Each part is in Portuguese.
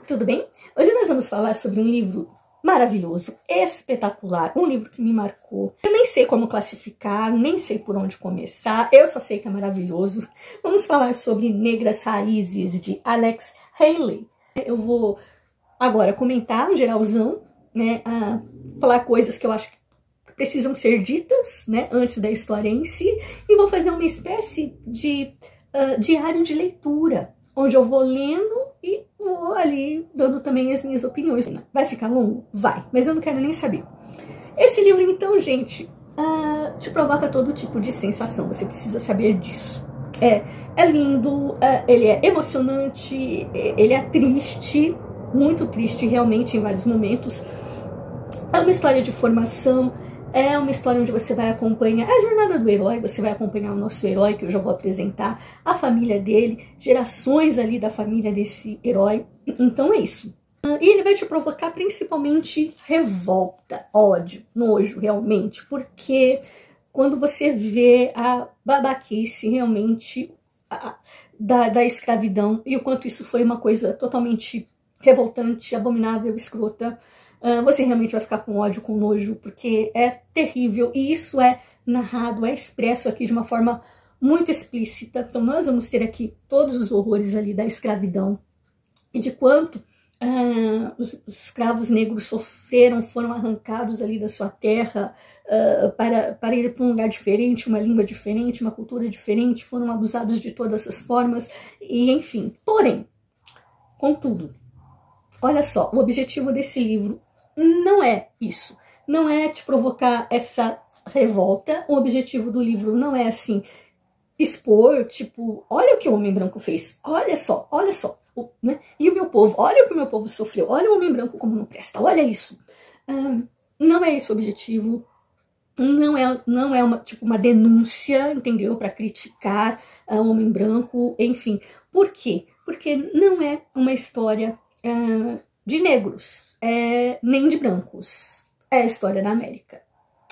tudo bem? Hoje nós vamos falar sobre um livro maravilhoso, espetacular, um livro que me marcou. Eu nem sei como classificar, nem sei por onde começar, eu só sei que é maravilhoso. Vamos falar sobre Negras Raízes, de Alex Haley. Eu vou agora comentar um geralzão, né, falar coisas que eu acho que precisam ser ditas, né, antes da história em si, e vou fazer uma espécie de diário de leitura, onde eu vou lendo e vou ali dando também as minhas opiniões. Vai ficar longo? Vai, mas eu não quero nem saber. Esse livro, então, gente, te provoca todo tipo de sensação, você precisa saber disso. É lindo, ele é emocionante, ele é triste, muito triste realmente em vários momentos. É uma história de formação, é uma história onde você vai acompanhar a jornada do herói, você vai acompanhar o nosso herói, que eu já vou apresentar, a família dele, gerações ali da família desse herói. Então é isso. E ele vai te provocar principalmente revolta, ódio, nojo, realmente, porque quando você vê a babaquice realmente da escravidão e o quanto isso foi uma coisa totalmente revoltante, abominável, escrota, você realmente vai ficar com ódio, com nojo, porque é terrível. E isso é narrado, é expresso aqui de uma forma muito explícita. Então nós vamos ter aqui todos os horrores ali da escravidão e de quanto os escravos negros sofreram, foram arrancados ali da sua terra para ir para um lugar diferente, uma língua diferente, uma cultura diferente, foram abusados de todas as formas, e enfim. Porém, contudo, olha só, o objetivo desse livro não é isso, não é te provocar essa revolta. O objetivo do livro não é assim, expor, tipo, olha o que o homem branco fez, olha só, né? E o meu povo, olha o que o meu povo sofreu, olha o homem branco como não presta, olha isso. Não é esse o objetivo, não é uma denúncia, entendeu? Para criticar o homem branco, enfim. Por quê? Porque não é uma história de negros, nem de brancos, é a história da América.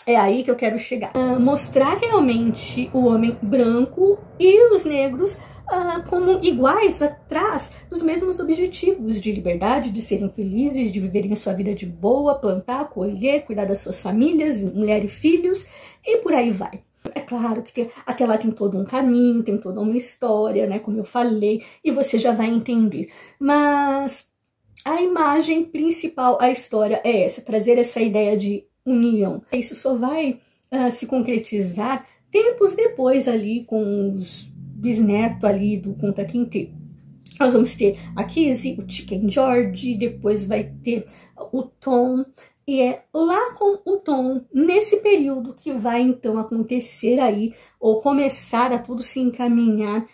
É aí que eu quero chegar. Mostrar realmente o homem branco e os negros como iguais, atrás dos mesmos objetivos de liberdade, de serem felizes, de viverem a sua vida de boa, plantar, colher, cuidar das suas famílias, mulher e filhos, e por aí vai. É claro que aquela tem todo um caminho, tem toda uma história, né, como eu falei, e você já vai entender. Mas a imagem principal, a história é essa, trazer essa ideia de união. Isso só vai se concretizar tempos depois ali com os bisnetos ali do Kunta Kinte. Nós vamos ter a Kizzy, o Chicken George, depois vai ter o Tom, e é lá com o Tom, nesse período, que vai então acontecer aí, ou começar a tudo se encaminhar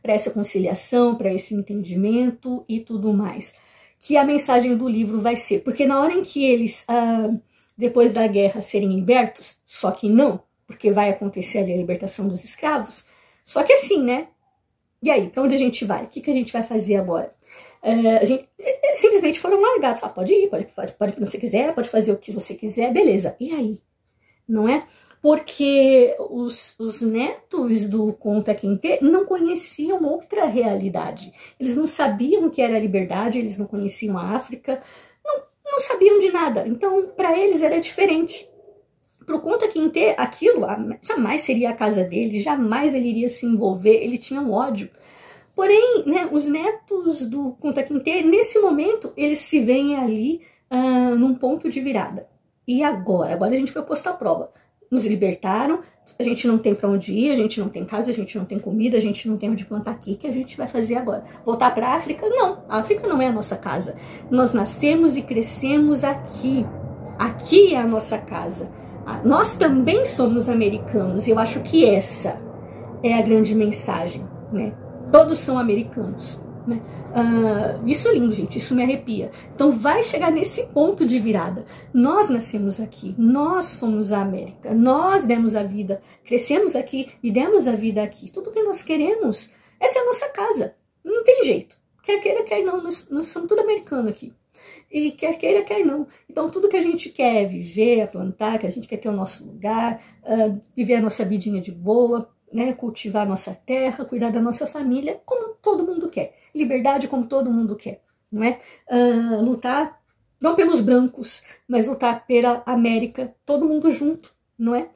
para essa conciliação, para esse entendimento e tudo mais. Que a mensagem do livro vai ser, porque na hora em que eles, depois da guerra, serem libertos, só que não, porque vai acontecer ali a libertação dos escravos, só que assim, né? E aí, para onde a gente vai? O que a gente vai fazer agora? Simplesmente foram largados, pode ir, pode o que você quiser, pode fazer o que você quiser, beleza. E aí? Não é? Porque os netos do Kunta Kinte não conheciam outra realidade. Eles não sabiam o que era a liberdade, eles não conheciam a África, não sabiam de nada. Então, para eles era diferente. Para o Kunta Kinte, aquilo jamais seria a casa dele, jamais ele iria se envolver, ele tinha um ódio. Porém, né, os netos do Kunta Kinte, nesse momento, eles se veem ali num ponto de virada. E agora? Agora a gente foi posto à prova. Nos libertaram, a gente não tem para onde ir, a gente não tem casa, a gente não tem comida, a gente não tem onde plantar aqui. O que a gente vai fazer agora? Voltar para a África? Não, a África não é a nossa casa. Nós nascemos e crescemos aqui. Aqui é a nossa casa. Nós também somos americanos, e eu acho que essa é a grande mensagem, né? Todos são americanos, né? Isso é lindo, gente, isso me arrepia. Então vai chegar nesse ponto de virada. Nós nascemos aqui, nós somos a América, nós demos a vida, crescemos aqui e demos a vida aqui. Tudo que nós queremos, essa é a nossa casa, não tem jeito. Quer queira, quer não, nós somos tudo americano aqui. E quer queira, quer não. Então tudo que a gente quer viver, plantar, que a gente quer ter o nosso lugar, viver a nossa vidinha de boa, né, cultivar a nossa terra, cuidar da nossa família, como todo mundo quer. Liberdade como todo mundo quer. não é? Lutar não pelos brancos, mas lutar pela América, todo mundo junto, não é?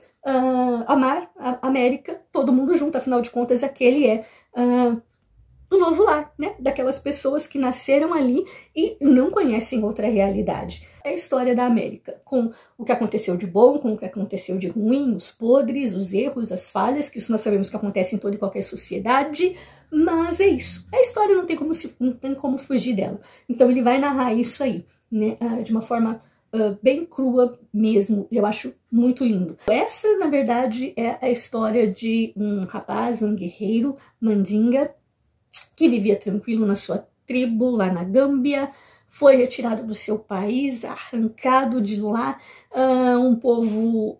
Amar a América, todo mundo junto, afinal de contas, aquele é o novo lar, né? Daquelas pessoas que nasceram ali e não conhecem outra realidade. É a história da América, com o que aconteceu de bom, com o que aconteceu de ruim, os podres, os erros, as falhas, que isso nós sabemos que acontece em toda e qualquer sociedade, mas é isso. A história não tem como fugir dela. Então ele vai narrar isso aí, né? De uma forma bem crua mesmo, eu acho muito lindo. Essa, na verdade, é a história de um rapaz, um guerreiro, Mandinga, que vivia tranquilo na sua tribo, lá na Gâmbia, foi retirado do seu país, arrancado de lá, um povo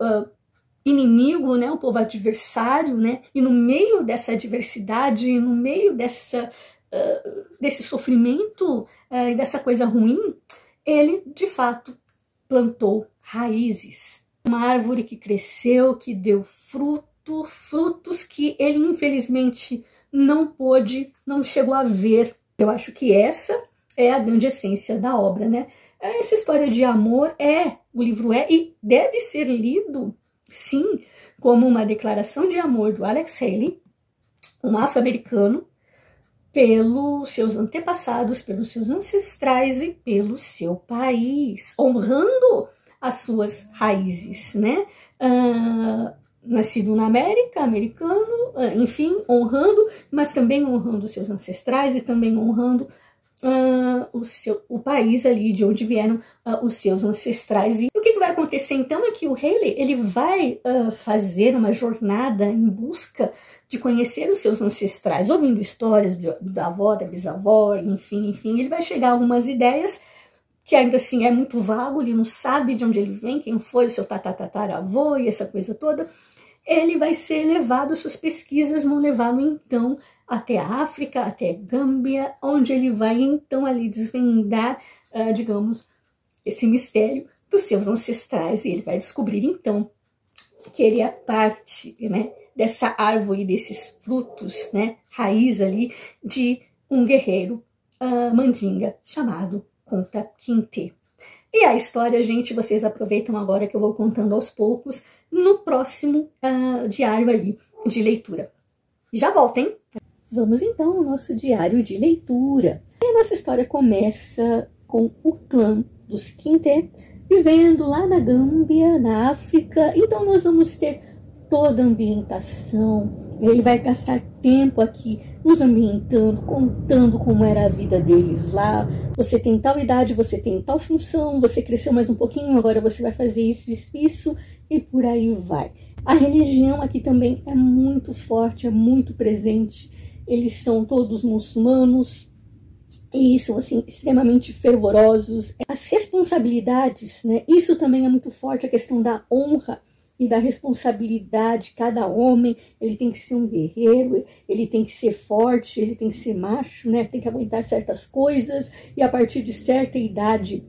inimigo, né, um povo adversário, né, e no meio dessa adversidade, no meio desse sofrimento e dessa coisa ruim, ele, de fato, plantou raízes. Uma árvore que cresceu, que deu frutos que ele, infelizmente, não chegou a ver. Eu acho que essa é a grande essência da obra, né? Essa história de amor o livro é e deve ser lido, sim, como uma declaração de amor do Alex Haley, um afro-americano, pelos seus antepassados, pelos seus ancestrais e pelo seu país, honrando as suas raízes, né? Nascido na América, americano, enfim, honrando, mas também honrando seus ancestrais e também honrando o país ali de onde vieram os seus ancestrais. E o que vai acontecer então é que o Haley, ele vai fazer uma jornada em busca de conhecer os seus ancestrais, ouvindo histórias da avó, da bisavó, enfim, ele vai chegar a algumas ideias que ainda assim é muito vago, ele não sabe de onde ele vem, quem foi o seu tataravô e essa coisa toda. Ele vai ser levado, suas pesquisas vão levá-lo então até a África, até a Gâmbia, onde ele vai então ali desvendar, digamos, esse mistério dos seus ancestrais, e ele vai descobrir então que ele é parte, né, dessa árvore, desses frutos, né, raiz ali de um guerreiro mandinga chamado Kunta Kinte. E a história, gente, vocês aproveitam agora que eu vou contando aos poucos no próximo diário ali de leitura. Já volto, hein? Vamos então ao nosso diário de leitura. E a nossa história começa com o clã dos Kinte vivendo lá na Gâmbia, na África. Então nós vamos ter toda a ambientação. Ele vai gastar tempo aqui nos ambientando, contando como era a vida deles lá. Você tem tal idade, você tem tal função, você cresceu mais um pouquinho, agora você vai fazer isso, e por aí vai. A religião aqui também é muito forte, é muito presente. Eles são todos muçulmanos e são assim extremamente fervorosos. As responsabilidades, né? Isso também é muito forte, a questão da honra e da responsabilidade. Cada homem, ele tem que ser um guerreiro, ele tem que ser forte, ele tem que ser macho, né? Tem que aguentar certas coisas, e a partir de certa idade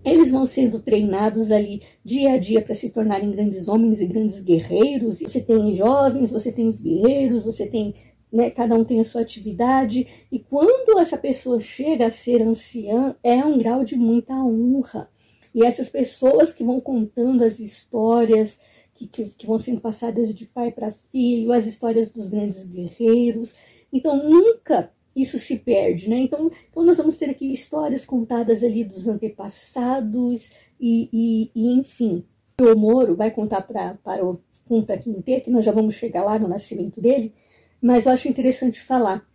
eles vão sendo treinados ali dia a dia para se tornarem grandes homens e grandes guerreiros. Você tem jovens, você tem os guerreiros, você tem, né, cada um tem a sua atividade, e quando essa pessoa chega a ser anciã, é um grau de muita honra. E essas pessoas que vão contando as histórias que vão sendo passadas de pai para filho, as histórias dos grandes guerreiros, então nunca isso se perde, né? Então nós vamos ter aqui histórias contadas ali dos antepassados e enfim. O Moro vai contar para o Kunta Kinte, que nós já vamos chegar lá no nascimento dele, mas eu acho interessante falar.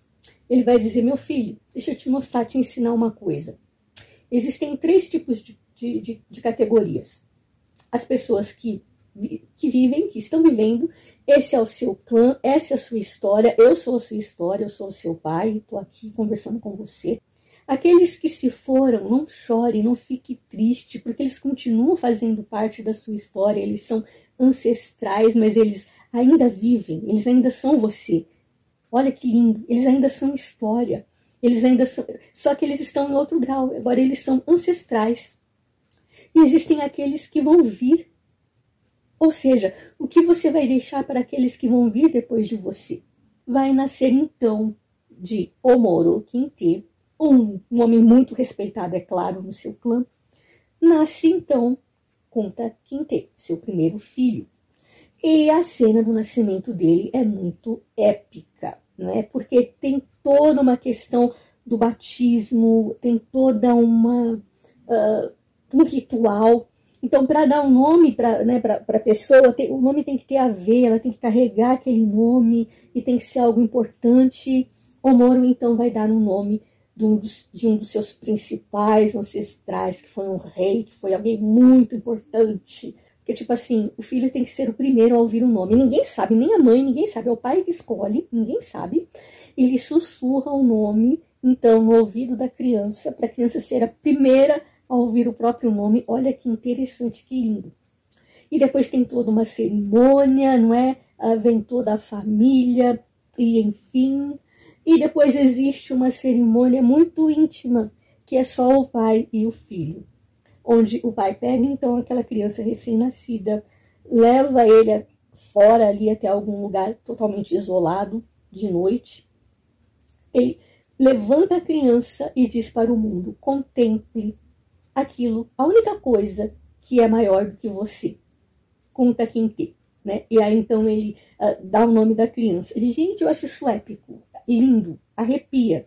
Ele vai dizer: meu filho, deixa eu te mostrar, te ensinar uma coisa. Existem 3 tipos de categorias. As pessoas que vivem, que estão vivendo, esse é o seu clã, essa é a sua história, eu sou a sua história, eu sou o seu pai, estou aqui conversando com você. Aqueles que se foram, não chore, não fique triste, porque eles continuam fazendo parte da sua história, eles são ancestrais, mas eles ainda vivem, eles ainda são você. Olha que lindo, eles ainda são história, eles ainda são, só que eles estão em outro grau, agora eles são ancestrais. E existem aqueles que vão vir. Ou seja, o que você vai deixar para aqueles que vão vir depois de você? Vai nascer então de Omoro Kinte um homem muito respeitado, é claro, no seu clã, nasce então Kunta Kinte, seu primeiro filho. E a cena do nascimento dele é muito épica, não é? Porque tem toda uma questão do batismo, tem toda um ritual. Então, para dar um nome para a pessoa, o nome tem que ter a ver, ela tem que carregar aquele nome e tem que ser algo importante. O Moro, então, vai dar um nome de um dos seus principais ancestrais, que foi um rei, que foi alguém muito importante. Porque, tipo assim, o filho tem que ser o primeiro a ouvir o nome. Ninguém sabe, nem a mãe, ninguém sabe. É o pai que escolhe, ninguém sabe. Ele sussurra o nome, então, no ouvido da criança, para a criança ser a primeira a ouvir o próprio nome. Olha que interessante, que lindo. E depois tem toda uma cerimônia, não é? Vem toda a família, e enfim. E depois existe uma cerimônia muito íntima, que é só o pai e o filho. Onde o pai pega, então, aquela criança recém-nascida, leva ele fora ali até algum lugar totalmente isolado, de noite. Ele levanta a criança e diz para o mundo: contemple aquilo, a única coisa que é maior do que você. Kunta Kinte, né? E aí, então, ele dá o nome da criança. Gente, eu acho isso épico, lindo, arrepia.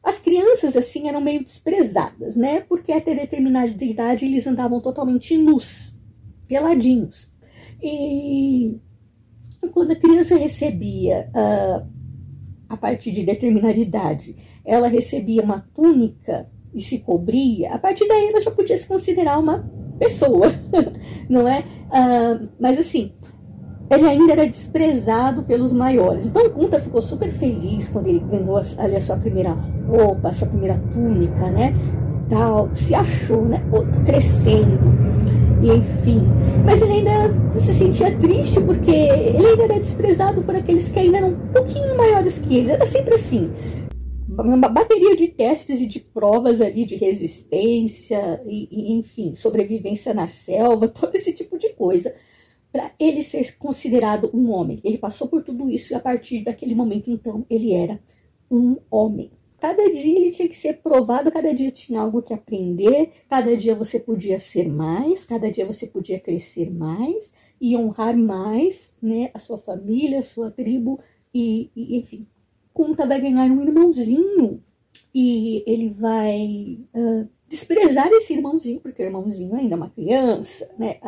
As crianças, assim, eram meio desprezadas, né? Porque até determinada idade eles andavam totalmente nus, peladinhos. E quando a criança recebia, a partir de determinada idade, ela recebia uma túnica e se cobria, a partir daí ela já podia se considerar uma pessoa, não é? Mas assim, ele ainda era desprezado pelos maiores. Então Kunta ficou super feliz quando ele ganhou ali a sua primeira roupa, a sua primeira túnica, né? Tal, se achou, né? Crescendo, e enfim. Mas ele ainda se sentia triste porque ele ainda era desprezado por aqueles que ainda eram um pouquinho maiores que ele. Era sempre assim. Uma bateria de testes e de provas ali de resistência e enfim, sobrevivência na selva, todo esse tipo de coisa, para ele ser considerado um homem. Ele passou por tudo isso e a partir daquele momento, então, ele era um homem. Cada dia ele tinha que ser provado, cada dia tinha algo que aprender, cada dia você podia ser mais, cada dia você podia crescer mais e honrar mais, né, a sua família, a sua tribo e enfim. Kunta vai ganhar um irmãozinho e ele vai desprezar esse irmãozinho, porque o irmãozinho ainda é uma criança, né?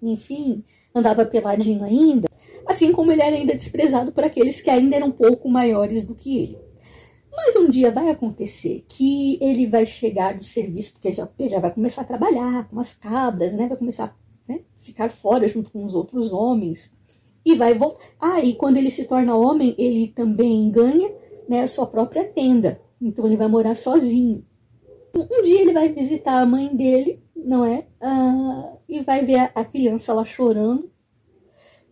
Enfim, andava peladinho ainda, assim como ele era ainda desprezado por aqueles que ainda eram um pouco maiores do que ele. Mas um dia vai acontecer que ele vai chegar do serviço, porque ele já vai começar a trabalhar com as cabras, né? Vai começar a ficar fora junto com os outros homens. E vai voltar. E quando ele se torna homem, ele também ganha, né, a sua própria tenda. Então ele vai morar sozinho. Um dia ele vai visitar a mãe dele, não é? E vai ver a criança lá chorando,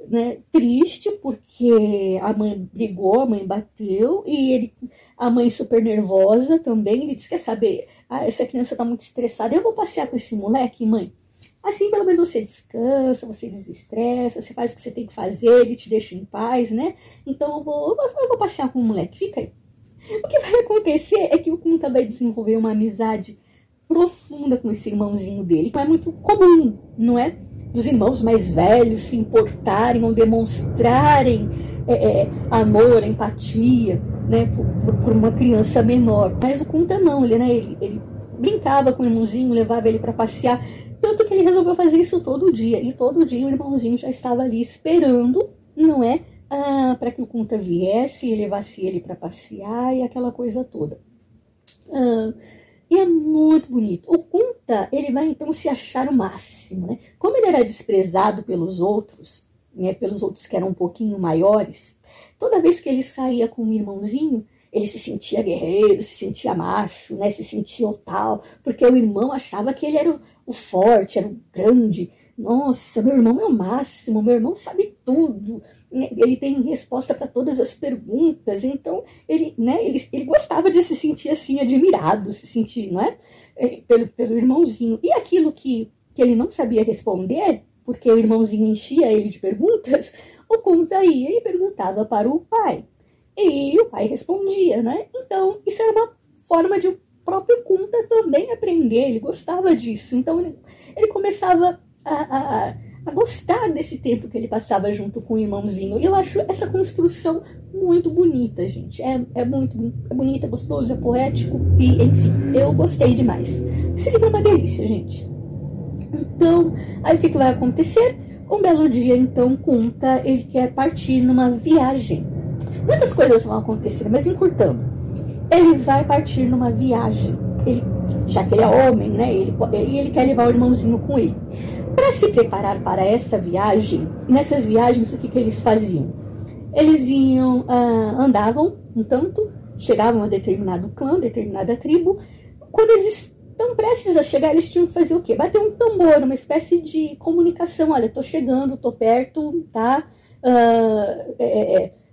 né, triste, porque a mãe brigou, a mãe bateu, e a mãe super nervosa também. Ele diz: quer saber, essa criança tá muito estressada, eu vou passear com esse moleque, mãe. Assim, pelo menos você descansa, você desestressa, você faz o que você tem que fazer, ele te deixa em paz, né? Então eu vou passear com o moleque, fica aí. O que vai acontecer é que o Kunta vai desenvolver uma amizade profunda com esse irmãozinho dele, que não é muito comum, não é? Dos irmãos mais velhos se importarem ou demonstrarem amor, empatia, né? Por uma criança menor. Mas o Kunta não, ele brincava com o irmãozinho, levava ele para passear. Tanto que ele resolveu fazer isso todo dia. E todo dia o irmãozinho já estava ali esperando, não é? Para que o Kunta viesse e levasse ele para passear e aquela coisa toda. E é muito bonito. O Kunta, ele vai então se achar o máximo, né? Como ele era desprezado pelos outros, né? Pelos outros que eram um pouquinho maiores, toda vez que ele saía com o irmãozinho, ele se sentia guerreiro, se sentia macho, né? Se sentia o tal, porque o irmão achava que ele era o forte, era o grande. Nossa, meu irmão é o máximo, meu irmão sabe tudo, ele tem resposta para todas as perguntas. Então ele gostava de se sentir assim, admirado, se sentir, não é? Pelo irmãozinho. E aquilo que ele não sabia responder, porque o irmãozinho enchia ele de perguntas, o Kunta ia e perguntava para o pai. E o pai respondia, né? Então, isso era uma forma de próprio Kunta também aprender, ele gostava disso. Então ele começava a gostar desse tempo que ele passava junto com o irmãozinho. E eu acho essa construção muito bonita, gente. É bonita, é gostoso, é poético. E, enfim, eu gostei demais. Esse livro é uma delícia, gente. Então, aí o que vai acontecer? Um belo dia, então, Kunta, ele quer partir numa viagem. Muitas coisas vão acontecer, mas encurtando. Ele vai partir numa viagem. Já que ele é homem, né? Ele quer levar o irmãozinho com ele. Para se preparar para essa viagem, nessas viagens, o que eles faziam? Eles andavam um tanto, chegavam a determinado clã, determinada tribo. Quando eles estão prestes a chegar, eles tinham que fazer o quê? Bater um tambor, uma espécie de comunicação. Olha, tô chegando, tô perto, tá?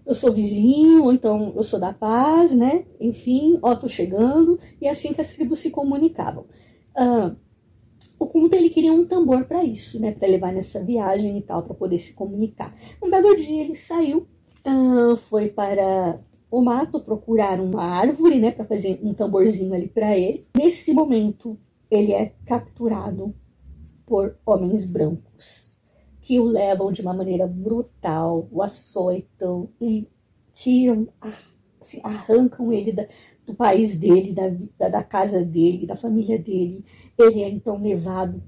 Eu sou vizinho, ou então eu sou da paz, né? Enfim, tô chegando. E é assim que as tribos se comunicavam. O Kunta, ele queria um tambor para isso, né? Para levar nessa viagem e tal, para poder se comunicar. Um belo dia ele saiu, foi para o mato procurar uma árvore, né? Para fazer um tamborzinho ali para ele. Nesse momento, ele é capturado por homens brancos, que o levam de uma maneira brutal, o açoitam e tiram, assim, arrancam ele do país dele, da casa dele, da família dele. Ele é então levado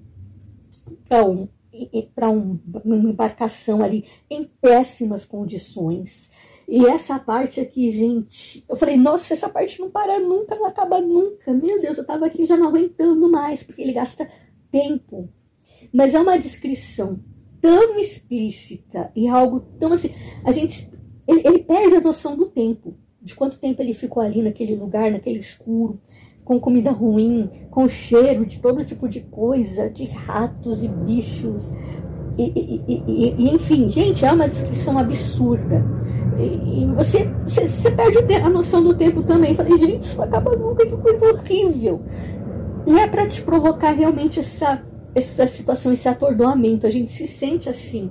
para uma embarcação ali em péssimas condições. E essa parte aqui, gente, eu falei, nossa, essa parte não para nunca, não acaba nunca. Meu Deus, eu tava aqui já não aguentando mais, porque ele gasta tempo. Mas é uma descrição tão explícita e algo tão assim, ele perde a noção do tempo, de quanto tempo ele ficou ali naquele lugar, naquele escuro, com comida ruim, com cheiro de todo tipo de coisa, de ratos e bichos, e enfim, gente, é uma descrição absurda. E você perde a noção do tempo também. Falei, gente, isso não acaba nunca, que coisa horrível. E é para te provocar realmente essa situação, esse atordoamento. A gente se sente assim,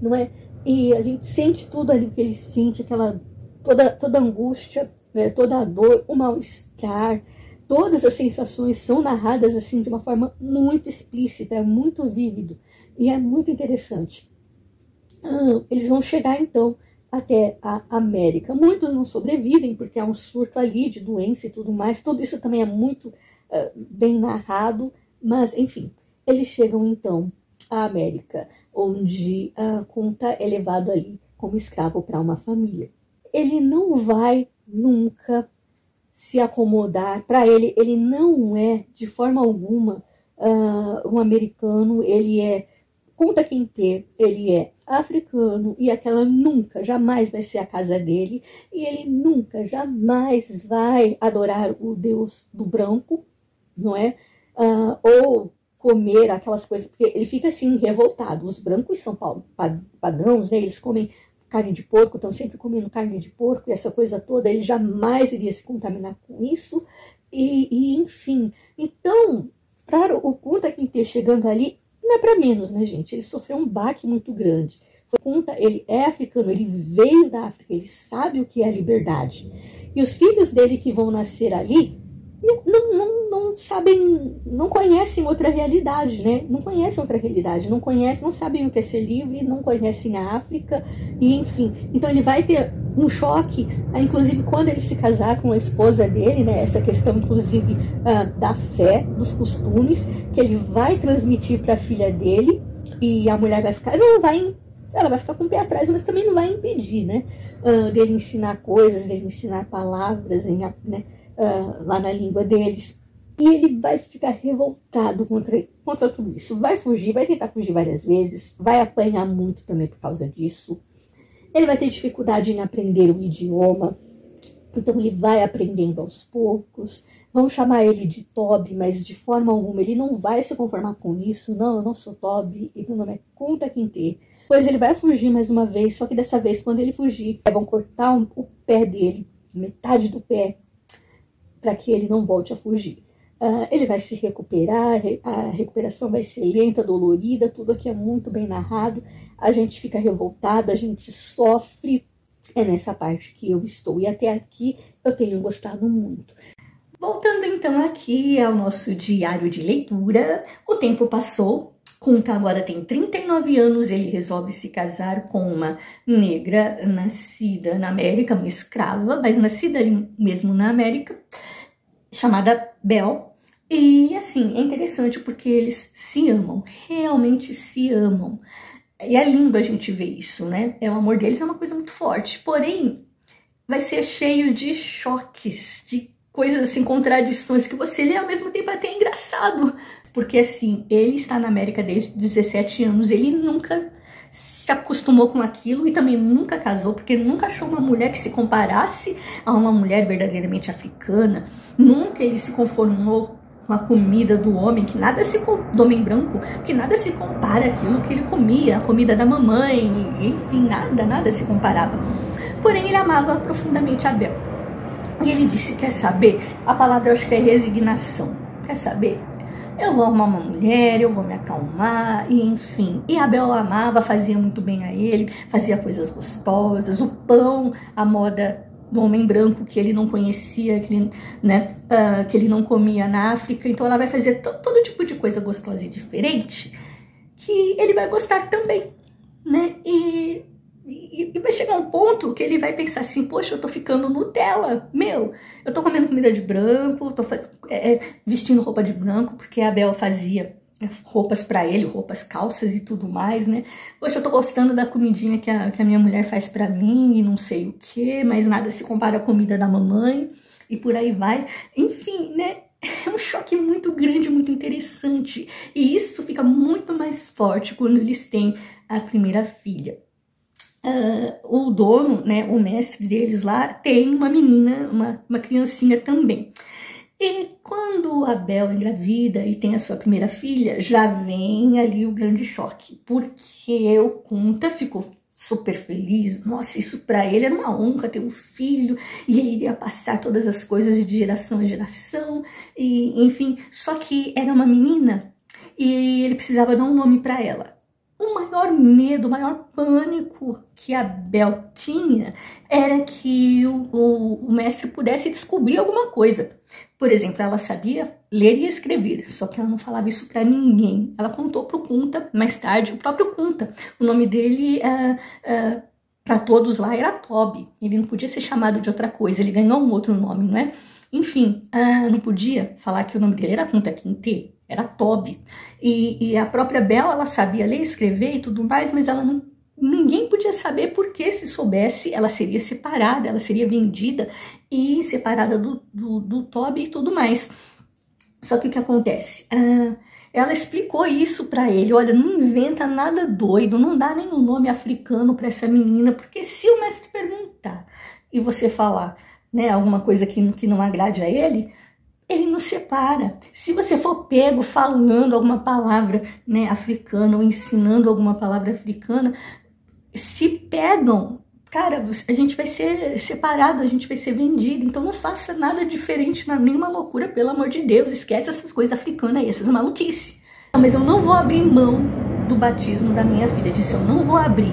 não é? E a gente sente tudo ali que ele sente, toda angústia, né? Toda a dor, o mal-estar. Todas as sensações são narradas assim de uma forma muito explícita, é muito vívido e é muito interessante. Eles vão chegar então até a América. Muitos não sobrevivem porque há um surto ali de doença e tudo mais. Tudo isso também é muito bem narrado, mas enfim, eles chegam então à América, onde Kunta é levado ali como escravo para uma família. Ele não vai nunca se acomodar. Para ele não é de forma alguma um americano. Ele é Kunta Kinte, ele é africano, e aquela nunca, jamais vai ser a casa dele, e ele nunca, jamais vai adorar o Deus do branco, não é? Ou comer aquelas coisas, porque ele fica assim revoltado. Os brancos são pagãos, né? Eles comem carne de porco, estão sempre comendo carne de porco, e essa coisa toda, ele jamais iria se contaminar com isso, e enfim. Então, para o Kunta Kinte chegando ali, não é para menos, né, gente? Ele sofreu um baque muito grande. O Kunta, ele é africano, ele veio da África, ele sabe o que é a liberdade. E os filhos dele que vão nascer ali, não sabem, não conhecem outra realidade, né? Não conhecem outra realidade, não sabem o que é ser livre, não conhecem a África, e enfim. Então ele vai ter um choque, inclusive quando ele se casar com a esposa dele, né? Essa questão, inclusive, da fé, dos costumes, que ele vai transmitir para a filha dele, e a mulher vai ficar, ela vai ficar com o pé atrás, mas também não vai impedir, né? Dele ensinar coisas, dele ensinar palavras, né? Lá na língua deles. E ele vai ficar revoltado contra tudo isso. Vai fugir, vai tentar fugir várias vezes, vai apanhar muito também por causa disso. Ele vai ter dificuldade em aprender o idioma, então ele vai aprendendo aos poucos. Vão chamar ele de Toby, mas de forma alguma ele não vai se conformar com isso. Não, eu não sou Toby, e meu nome é Kunta Kinte. Pois ele vai fugir mais uma vez, só que dessa vez, quando ele fugir, vão cortar o pé dele, metade do pé, para que ele não volte a fugir. Ele vai se recuperar, a recuperação vai ser lenta, dolorida, tudo aqui é muito bem narrado. A gente fica revoltada, a gente sofre. É nessa parte que eu estou. E até aqui eu tenho gostado muito. Voltando então aqui ao nosso diário de leitura, o tempo passou. Kunta agora tem 39 anos, ele resolve se casar com uma negra nascida na América, uma escrava, mas nascida ali mesmo na América, chamada Bel. E assim, é interessante porque eles se amam, realmente se amam. E é lindo a gente ver isso, né? O amor deles é uma coisa muito forte, porém vai ser cheio de choques, de coisas assim, contradições que você lê ao mesmo tempo até engraçado. Porque assim, ele está na América desde 17 anos, ele nunca se acostumou com aquilo e também nunca casou, porque nunca achou uma mulher que se comparasse a uma mulher verdadeiramente africana. Nunca ele se conformou com a comida do homem, do homem branco, que nada se compara àquilo que ele comia, a comida da mamãe, enfim, nada se comparava. Porém, ele amava profundamente a Bel. E ele disse, quer saber? A palavra eu acho que é resignação. Quer saber? Eu vou arrumar uma mulher, eu vou me acalmar, e enfim. E a Bel amava, fazia muito bem a ele, fazia coisas gostosas, o pão, a moda do homem branco que ele não conhecia, que ele não comia na África. Então ela vai fazer todo tipo de coisa gostosa e diferente que ele vai gostar também, né? E vai chegar um ponto que ele vai pensar assim, poxa, eu tô ficando Nutella, eu tô comendo comida de branco, tô vestindo roupa de branco, porque a Bel fazia roupas pra ele, roupas, calças e tudo mais, né? Poxa, eu tô gostando da comidinha que a minha mulher faz pra mim e não sei o que, mas nada se compara à comida da mamãe e por aí vai. Enfim, né? É um choque muito grande, muito interessante. E isso fica muito mais forte quando eles têm a primeira filha. O dono, né, o mestre deles lá, tem uma menina, uma criancinha também. E quando a Bel engravida e tem a sua primeira filha, já vem ali o grande choque, porque o Kunta ficou super feliz. Nossa, isso para ele era uma honra ter um filho, e ele iria passar todas as coisas de geração em geração, e enfim, só que era uma menina e ele precisava dar um nome para ela. O maior medo, o maior pânico que a Bel tinha era que o mestre pudesse descobrir alguma coisa. Por exemplo, ela sabia ler e escrever, só que ela não falava isso para ninguém. Ela contou para o Kunta, mais tarde, o próprio Kunta. O nome dele, para todos lá, era Toby. Ele não podia ser chamado de outra coisa, ele ganhou um outro nome, não é? Enfim, não podia falar que o nome dele era Kunta Kinte, era Toby. E a própria Bel, ela sabia ler, escrever e tudo mais, mas ninguém podia saber, porque se soubesse, ela seria separada, ela seria vendida e separada do Toby e tudo mais. Só que o que acontece? Ela explicou isso para ele, olha, não inventa nada doido, não dá nenhum nome africano para essa menina, porque se o mestre perguntar e você falar, né, alguma coisa que não agrade a ele não separa. Se você for pego falando alguma palavra, né, africana, ou ensinando alguma palavra africana, se pegam, cara, a gente vai ser separado, a gente vai ser vendido. Então não faça nada diferente, nenhuma loucura, pelo amor de Deus. Esquece essas coisas africanas aí, essas maluquices. Mas eu não vou abrir mão do batismo da minha filha. Disse, eu não vou abrir.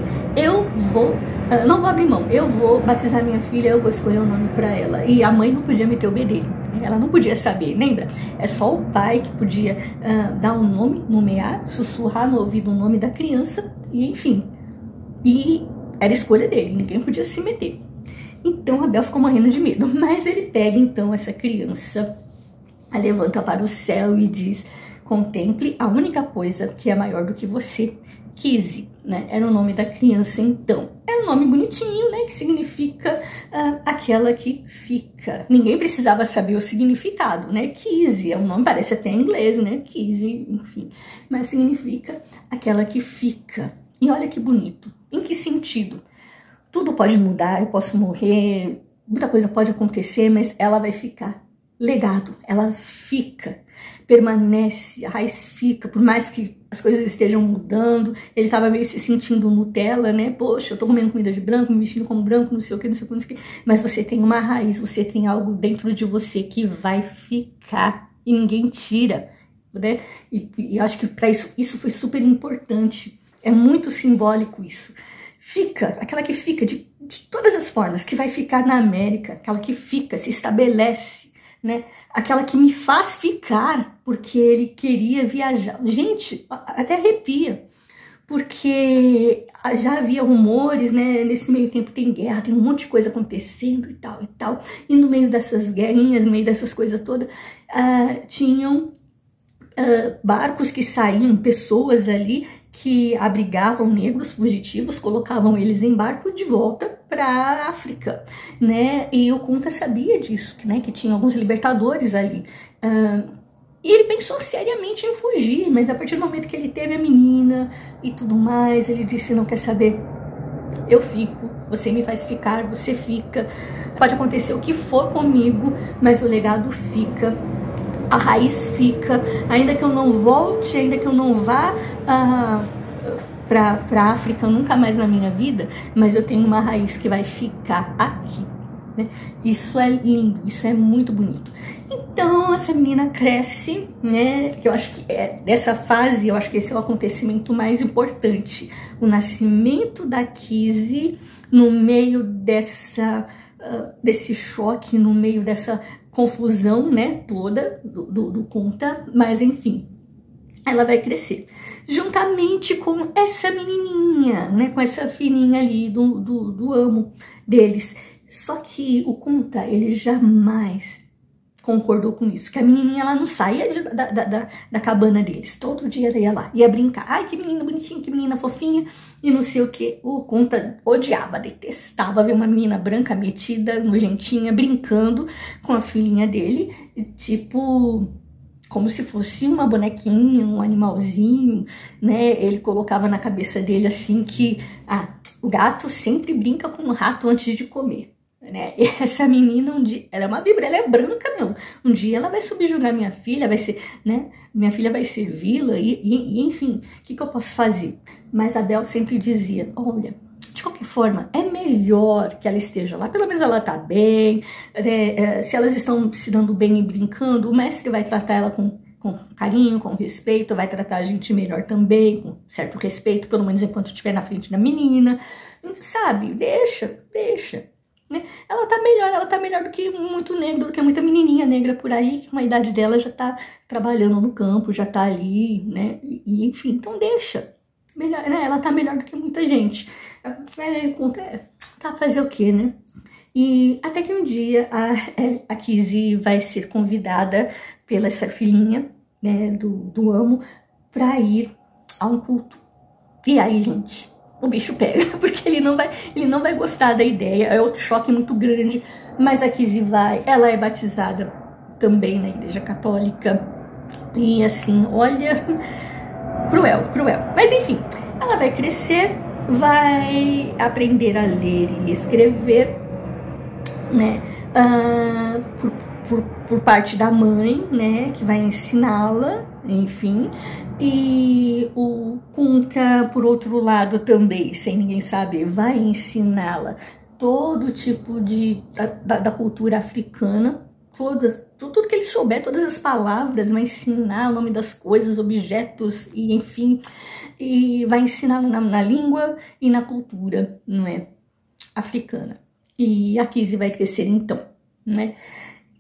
Não vou abrir mão. Eu vou batizar minha filha, eu vou escolher o nome para ela. E a mãe não podia meter o bedelho. Ela não podia saber, lembra? É só o pai que podia dar um nome, nomear, sussurrar no ouvido o nome da criança, e enfim. E era escolha dele, ninguém podia se meter. Então a Bel ficou morrendo de medo. Mas ele pega então essa criança, a levanta para o céu e diz, contemple a única coisa que é maior do que você, Kizzy, né? Era o nome da criança então. É um nome bonitinho, né? Que significa aquela que fica. Ninguém precisava saber o significado, né? Kizzy é um nome, parece até em inglês, né? Kizzy, enfim. Mas significa aquela que fica. E olha que bonito. Em que sentido? Tudo pode mudar, eu posso morrer, muita coisa pode acontecer, mas ela vai ficar. Legado, ela fica, permanece, a raiz fica, por mais que as coisas estejam mudando. Ele estava meio se sentindo Nutella, né? Poxa, eu tô comendo comida de branco, me vestindo como branco, não sei o que, não sei o que, não sei o que. Mas você tem uma raiz, você tem algo dentro de você que vai ficar e ninguém tira, né? E acho que para isso foi super importante. É muito simbólico isso. Fica, aquela que fica de todas as formas, que vai ficar na América, aquela que fica, se estabelece, né? Aquela que me faz ficar porque ele queria viajar. Gente, até arrepia. Porque já havia rumores, né? Nesse meio tempo tem guerra, tem um monte de coisa acontecendo e tal e tal. E no meio dessas guerrinhas, no meio dessas coisas todas, tinham barcos que saíam, pessoas ali que abrigavam negros fugitivos, colocavam eles em barco de volta para a África, né? E o Kunta sabia disso, né? Que tinha alguns libertadores ali. E ele pensou seriamente em fugir, mas a partir do momento que ele teve a menina e tudo mais, ele disse, não quer saber, eu fico, você me faz ficar, você fica, pode acontecer o que for comigo, mas o legado fica, a raiz fica, ainda que eu não volte, ainda que eu não vá para a África nunca mais na minha vida, mas eu tenho uma raiz que vai ficar aqui. Isso é lindo, isso é muito bonito. Então essa menina cresce, né? Eu acho que dessa fase, eu acho que esse é o acontecimento mais importante. O nascimento da Kizzy no meio desse choque, no meio dessa confusão, né? Toda do Kunta, mas enfim, ela vai crescer juntamente com essa menininha, né? Com essa filhinha ali do amo deles. Só que o Kunta, ele jamais concordou com isso, que a menininha ela não saía da cabana deles, todo dia ela ia lá, ia brincar, ai que menina bonitinha, que menina fofinha, e não sei o que. O Kunta odiava, detestava ver uma menina branca, metida, nojentinha, brincando com a filhinha dele, tipo, como se fosse uma bonequinha, um animalzinho, né? Ele colocava na cabeça dele assim que o gato sempre brinca com o rato antes de comer. Né? E essa menina, um dia, ela é uma vibra, ela é branca, meu. Um dia ela vai subjugar minha filha, vai ser, né? Minha filha vai ser vila, e enfim, o que eu posso fazer? Mas a Bel sempre dizia, olha, de qualquer forma, é melhor que ela esteja lá, pelo menos ela tá bem, né? Se elas estão se dando bem e brincando, o mestre vai tratar ela com carinho, com respeito, vai tratar a gente melhor também, com certo respeito, pelo menos enquanto estiver na frente da menina, sabe? Deixa. Né? Ela tá melhor do que muito negro, do que muita menininha negra por aí, que com a idade dela já tá trabalhando no campo, já tá ali, né? E enfim, então deixa. Melhor, né? Ela tá melhor do que muita gente. Tá fazer o quê, né? E até que um dia a Kizzy vai ser convidada pela essa filhinha, né, do amo, pra ir a um culto. E aí, gente, o bicho pega, porque ele não vai gostar da ideia, é outro choque muito grande, mas a Kizzy vai, ela é batizada também na igreja católica, e assim, olha, cruel, mas enfim, ela vai crescer, vai aprender a ler e escrever, né, por parte da mãe, né, que vai ensiná-la, enfim, e o Kunta, por outro lado, também, sem ninguém saber, vai ensiná-la todo tipo da cultura africana, tudo que ele souber, todas as palavras, vai ensinar o nome das coisas, objetos, e enfim, e vai ensiná-la na língua e na cultura, não é, africana. E a Kizzy vai crescer então, né?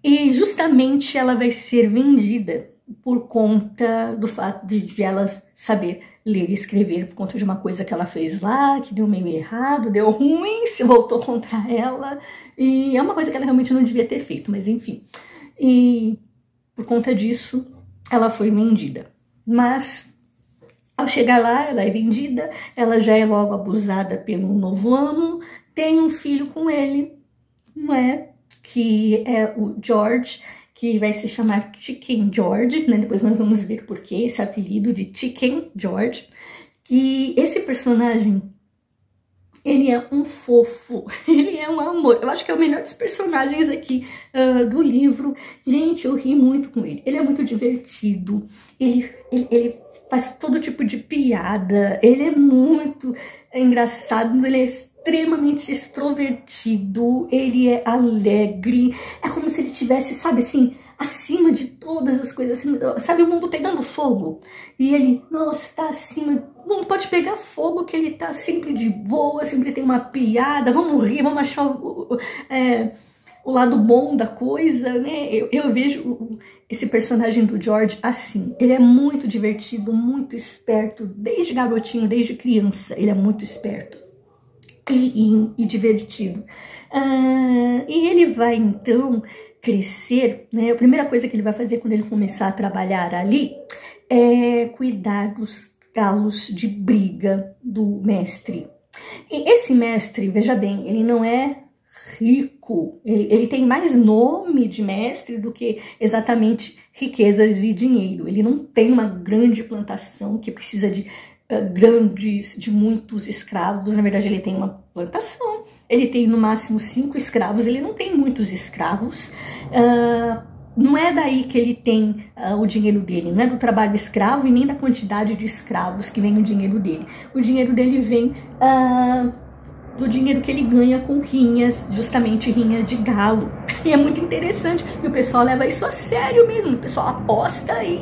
E justamente ela vai ser vendida por conta do fato de ela saber ler e escrever, por conta de uma coisa que ela fez lá, que deu meio errado, deu ruim, se voltou contra ela, e é uma coisa que ela realmente não devia ter feito, mas enfim. E por conta disso, ela foi vendida. Mas ao chegar lá, ela é vendida, ela já é logo abusada pelo novo amo, tem um filho com ele, não é? Que é o George, que vai se chamar Chicken George, né? Depois nós vamos ver por que esse apelido de Chicken George. E esse personagem, ele é um fofo, ele é um amor. Eu acho que é o melhor dos personagens aqui do livro. Gente, eu ri muito com ele. Ele é muito divertido, ele faz todo tipo de piada, ele é muito engraçado, ele é extremamente extrovertido, ele é alegre, é como se ele tivesse, sabe assim, acima de todas as coisas, assim, sabe, o mundo pegando fogo, e ele, nossa, tá acima, não pode pegar fogo, que ele tá sempre de boa, sempre tem uma piada, vamos rir, vamos achar o lado bom da coisa, né? Eu vejo esse personagem do George assim. Ele é muito divertido, muito esperto, desde garotinho, desde criança. Ele é muito esperto e divertido. E ele vai, então, crescer, né? A primeira coisa que ele vai fazer quando ele começar a trabalhar ali é cuidar dos galos de briga do mestre. E esse mestre, veja bem, ele não é rico, ele tem mais nome de mestre do que exatamente riquezas e dinheiro. Ele não tem uma grande plantação que precisa de muitos escravos. Na verdade, ele tem uma plantação, ele tem no máximo 5 escravos, ele não tem muitos escravos. Não é daí que ele tem o dinheiro dele, não é do trabalho escravo e nem da quantidade de escravos que vem o dinheiro dele. O dinheiro dele vem do dinheiro que ele ganha com rinhas, justamente rinha de galo. E é muito interessante, e o pessoal leva isso a sério mesmo, o pessoal aposta e,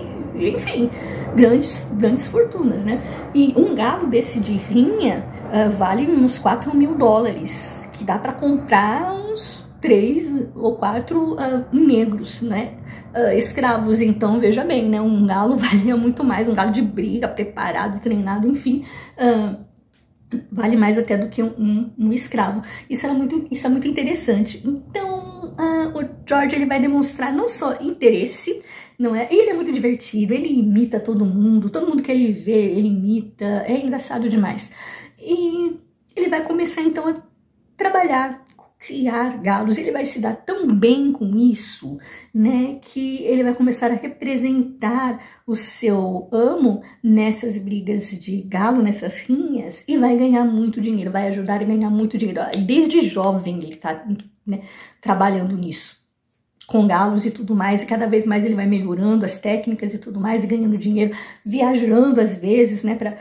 enfim, grandes fortunas, né? E um galo desse de rinha vale uns $4.000, que dá para comprar uns 3 ou 4 negros, né? Escravos. Então, veja bem, né? Um galo valia muito mais, um galo de briga, preparado, treinado, enfim, vale mais até do que um escravo. Isso é muito interessante. Então, o George, ele vai demonstrar não só interesse, não é? Ele é muito divertido, ele imita todo mundo que ele vê, ele imita, é engraçado demais. E ele vai começar, então, a trabalhar, criar galos. Ele vai se dar tão bem com isso, né, que ele vai começar a representar o seu amo nessas brigas de galo, nessas rinhas, e vai ganhar muito dinheiro, vai ajudar a ganhar muito dinheiro. Desde jovem ele está, né, trabalhando nisso, com galos e tudo mais, e cada vez mais ele vai melhorando as técnicas e tudo mais, e ganhando dinheiro, viajando às vezes, né, para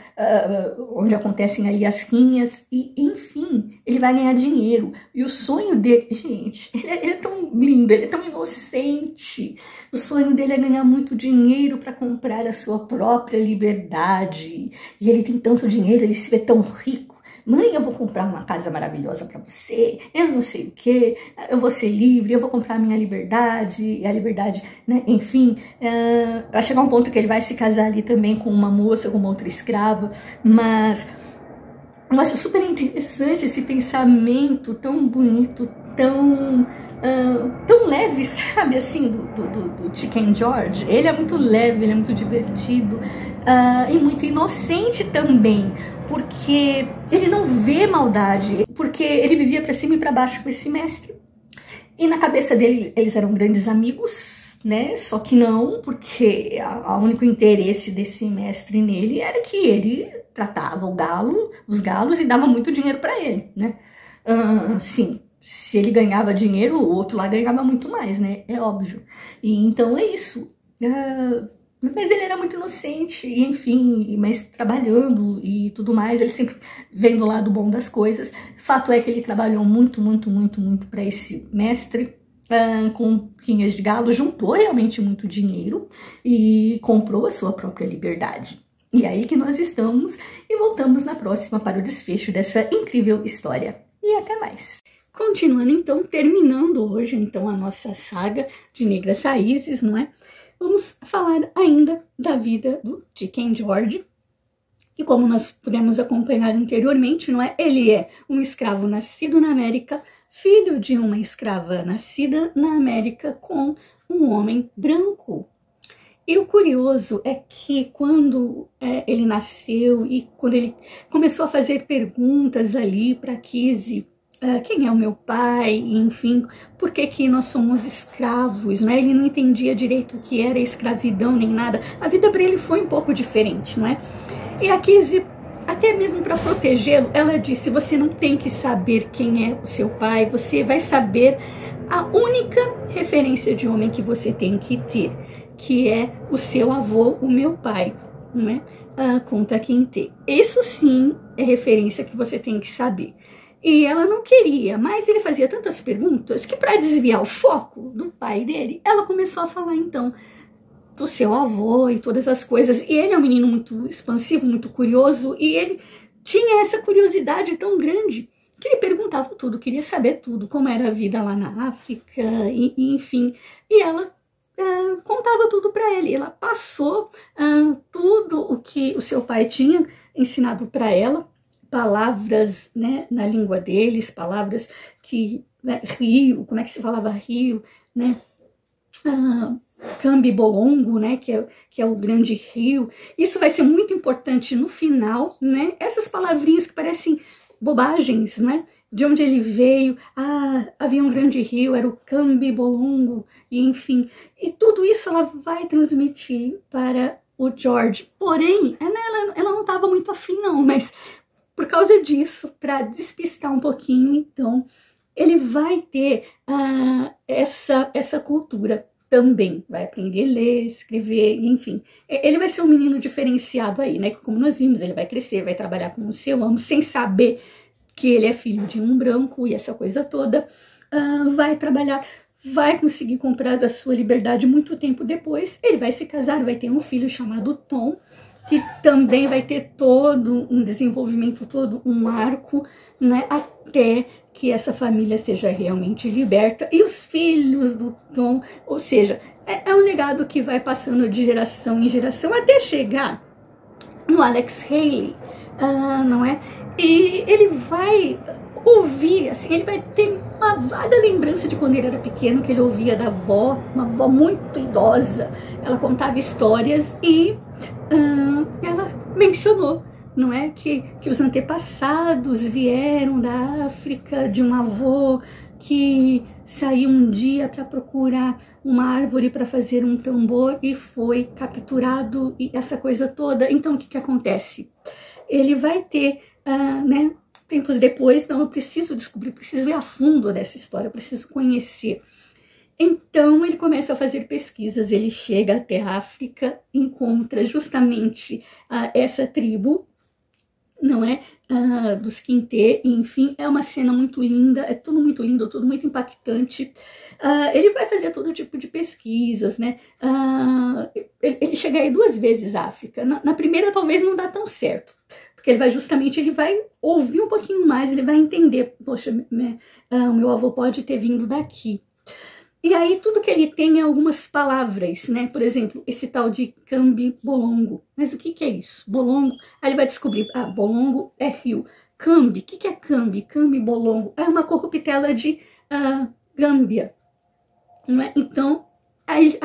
onde acontecem ali as rinhas, e enfim, ele vai ganhar dinheiro. E o sonho dele, gente, ele é tão lindo, ele é tão inocente. O sonho dele é ganhar muito dinheiro para comprar a sua própria liberdade. E ele tem tanto dinheiro, ele se vê tão rico. Mãe, eu vou comprar uma casa maravilhosa para você, eu não sei o que, eu vou ser livre, eu vou comprar a minha liberdade, e a liberdade, né, enfim, vai chegar um ponto que ele vai se casar ali também com uma moça, com uma outra escrava, mas eu acho super interessante esse pensamento tão bonito, tão leve, sabe, assim, do Chicken George. Ele é muito leve, ele é muito divertido e muito inocente também, porque ele não vê maldade, porque ele vivia para cima e para baixo com esse mestre, e na cabeça dele eles eram grandes amigos, né? Só que não, porque o único interesse desse mestre nele era que ele tratava os galos e dava muito dinheiro para ele, né? Sim. Se ele ganhava dinheiro, o outro lá ganhava muito mais, né? É óbvio. E então é isso. Mas ele era muito inocente, e, enfim, mas trabalhando e tudo mais, ele sempre vendo o lado bom das coisas. Fato é que ele trabalhou muito para esse mestre, com rinhas de galo, juntou realmente muito dinheiro e comprou a sua própria liberdade. E é aí que nós estamos, e voltamos na próxima para o desfecho dessa incrível história. E até mais! Continuando então, terminando hoje então a nossa saga de Negras Raízes, não é? Vamos falar ainda da vida do Chicken George. E como nós pudemos acompanhar anteriormente, não é? Ele é um escravo nascido na América, filho de uma escrava nascida na América com um homem branco. E o curioso é que quando ele nasceu e quando ele começou a fazer perguntas ali para Kizzy, quem é o meu pai, enfim, por que nós somos escravos, né? Ele não entendia direito o que era escravidão nem nada. A vida para ele foi um pouco diferente, não é? E a Kizzy, até mesmo para protegê-lo, ela disse: você não tem que saber quem é o seu pai, você vai saber a única referência de homem que você tem que ter, que é o seu avô, o meu pai, não é? Conta Kinte. Isso sim é referência que você tem que saber. E ela não queria, mas ele fazia tantas perguntas que, para desviar o foco do pai dele, ela começou a falar então do seu avô e todas as coisas. E ele é um menino muito expansivo, muito curioso, e ele tinha essa curiosidade tão grande que ele perguntava tudo, queria saber tudo, como era a vida lá na África, enfim. E ela contava tudo para ele. Ela passou tudo o que o seu pai tinha ensinado para ela, palavras, né, na língua deles, palavras que, né, rio, como é que se falava rio, né, Cambi-Bolongo, né, que é o grande rio. Isso vai ser muito importante no final, né, essas palavrinhas que parecem bobagens, né, de onde ele veio, havia um grande rio, era o Cambi-Bolongo, e enfim, e tudo isso ela vai transmitir para o George. Porém, ela não estava muito afim não, mas por causa disso, para despistar um pouquinho, então, ele vai ter essa cultura também, vai aprender a ler, escrever, enfim. Ele vai ser um menino diferenciado aí, né? Como nós vimos, ele vai crescer, vai trabalhar com o seu amo, sem saber que ele é filho de um branco e essa coisa toda. Vai trabalhar, vai conseguir comprar a sua liberdade muito tempo depois. Ele vai se casar, vai ter um filho chamado Tom, que também vai ter todo um desenvolvimento, todo um arco, né, até que essa família seja realmente liberta. E os filhos do Tom, ou seja, é um legado que vai passando de geração em geração, até chegar no Alex Haley, não é? E ele vai ouvir, assim, ele vai ter uma vaga lembrança de quando ele era pequeno, que ele ouvia da avó, uma avó muito idosa. Ela contava histórias e ela mencionou, não é, que os antepassados vieram da África, de um avô que saiu um dia para procurar uma árvore para fazer um tambor e foi capturado, e essa coisa toda. Então o que acontece? Ele vai ter, né, tempos depois, não, eu preciso descobrir, preciso ir a fundo dessa história, eu preciso conhecer. Então ele começa a fazer pesquisas, ele chega até a África, encontra justamente essa tribo, não é? Dos Quintê, enfim, é uma cena muito linda, é tudo muito lindo, tudo muito impactante. Ele vai fazer todo tipo de pesquisas, né? Ele chega aí 2 vezes à África. Na primeira talvez não dá tão certo, porque ele vai ouvir um pouquinho mais, ele vai entender, poxa, o meu avô pode ter vindo daqui. E aí tudo que ele tem é algumas palavras, né? Por exemplo, esse tal de Cambi-Bolongo. Mas o que é isso? Bolongo. Aí ele vai descobrir, Bolongo é rio. Cambi, o que é Cambi? Cambi-Bolongo é uma corruptela de Gâmbia. Não é? Então, aí,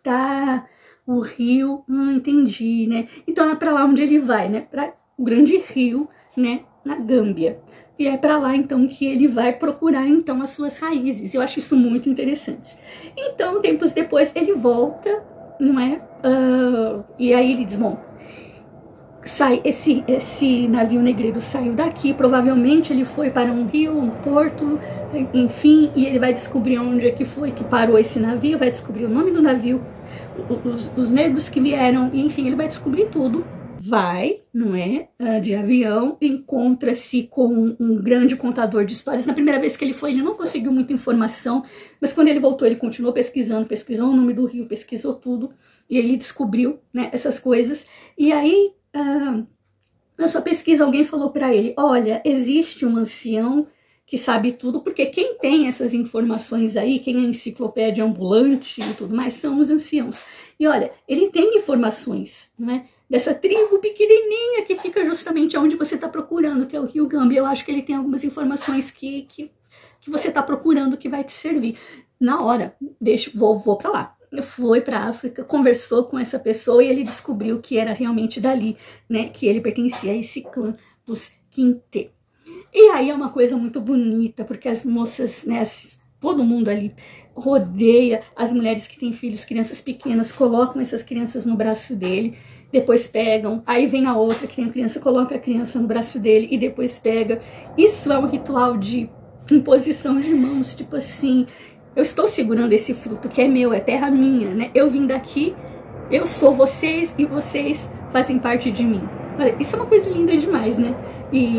tá, o rio, entendi, né? Então é para lá onde ele vai, né? Para o grande rio, né? Na Gâmbia. E é para lá, então, que ele vai procurar, então, as suas raízes. Eu acho isso muito interessante. Então, tempos depois, ele volta, não é? E aí ele diz, bom, esse navio negreiro saiu daqui, provavelmente ele foi para um rio, um porto, enfim, e ele vai descobrir onde é que foi que parou esse navio, vai descobrir o nome do navio, os negros que vieram, enfim, ele vai descobrir tudo. Vai, não é, de avião, encontra-se com um grande contador de histórias. Na primeira vez que ele foi, ele não conseguiu muita informação, mas quando ele voltou, ele continuou pesquisando, pesquisou o nome do rio, pesquisou tudo, e ele descobriu, né, essas coisas. E aí, na sua pesquisa, alguém falou para ele, olha, existe um ancião que sabe tudo, porque quem tem essas informações aí, quem é enciclopédia ambulante e tudo mais, são os anciãos. E olha, ele tem informações, né, dessa tribo pequenininha que fica justamente onde você está procurando, que é o Rio Gâmbia. Eu acho que ele tem algumas informações que você está procurando que vai te servir. Na hora, vou para lá. Foi para a África, conversou com essa pessoa e ele descobriu que era realmente dali, né, que ele pertencia a esse clã dos Quintê. E aí é uma coisa muito bonita, porque as moças, né, todo mundo ali rodeia as mulheres que têm filhos, crianças pequenas, colocam essas crianças no braço dele, depois pegam, aí vem a outra que tem a criança, coloca a criança no braço dele e depois pega. Isso é um ritual de imposição de mãos, tipo assim, eu estou segurando esse fruto que é meu, é terra minha, né? Eu vim daqui, eu sou vocês e vocês fazem parte de mim. Olha, isso é uma coisa linda demais, né? E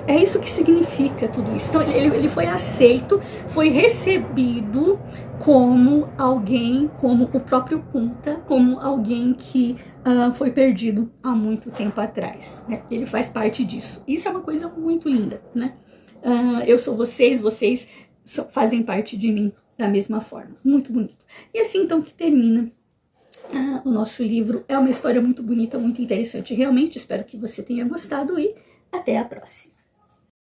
é isso que significa tudo isso. Então ele foi aceito, foi recebido como alguém, como o próprio Kunta, como alguém que foi perdido há muito tempo atrás, né? Ele faz parte disso. Isso é uma coisa muito linda, né? eu sou vocês, vocês fazem parte de mim da mesma forma. Muito bonito. E assim então que termina o nosso livro. É uma história muito bonita, muito interessante. Realmente espero que você tenha gostado e até a próxima.